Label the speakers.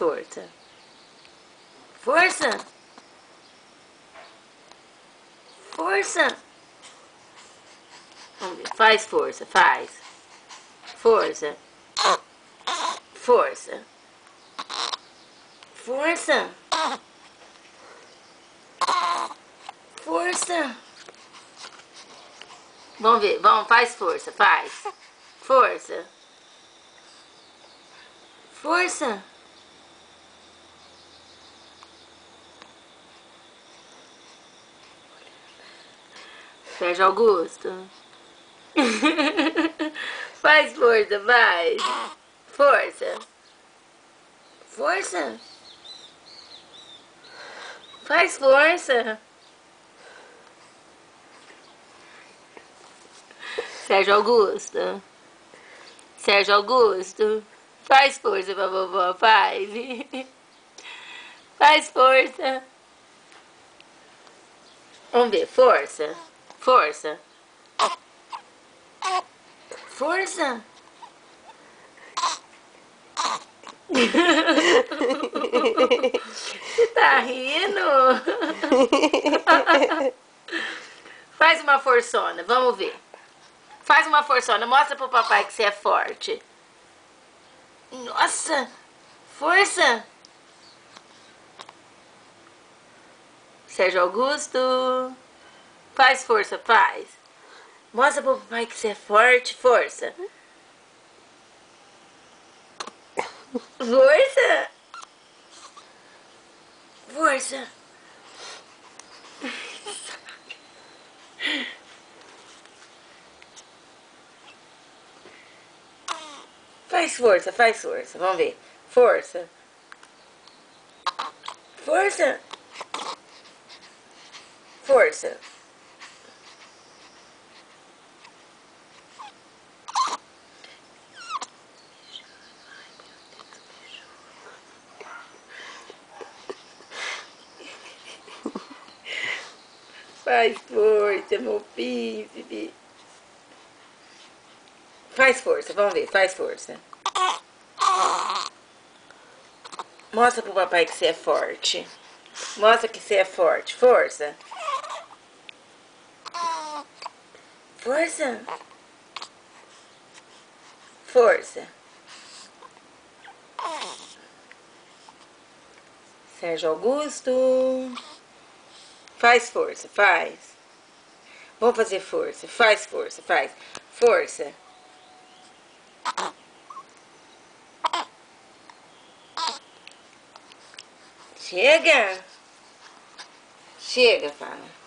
Speaker 1: força. Força. Força. Vamos ver. Faz força. Faz. Força. Força. Força. Força. Vamos ver. Vamos. Faz força. Faz. Força. Força. Sérgio Augusto. Faz força, faz. Força. Força. Faz força. Sérgio Augusto. Sérgio Augusto. Faz força pra vovó, faz. Faz força. Vamos ver, força. Força. Força. Você tá rindo? Faz uma forçona, vamos ver. Faz uma forçona, mostra pro papai que você é forte. Nossa, força. Sérgio Augusto. Faz força, faz. Mostra pro papai que você é forte, força. Força. Força. Faz força, faz força. Vamos ver. Força. Força. Força. Faz força, meu príncipe. Faz força, vamos ver, faz força. Mostra pro papai que você é forte. Mostra que você é forte. Força. Força. Força. Sérgio Augusto. Faz força, faz. Vamos fazer força. Faz força, faz. Força. Chega. Chega, fala.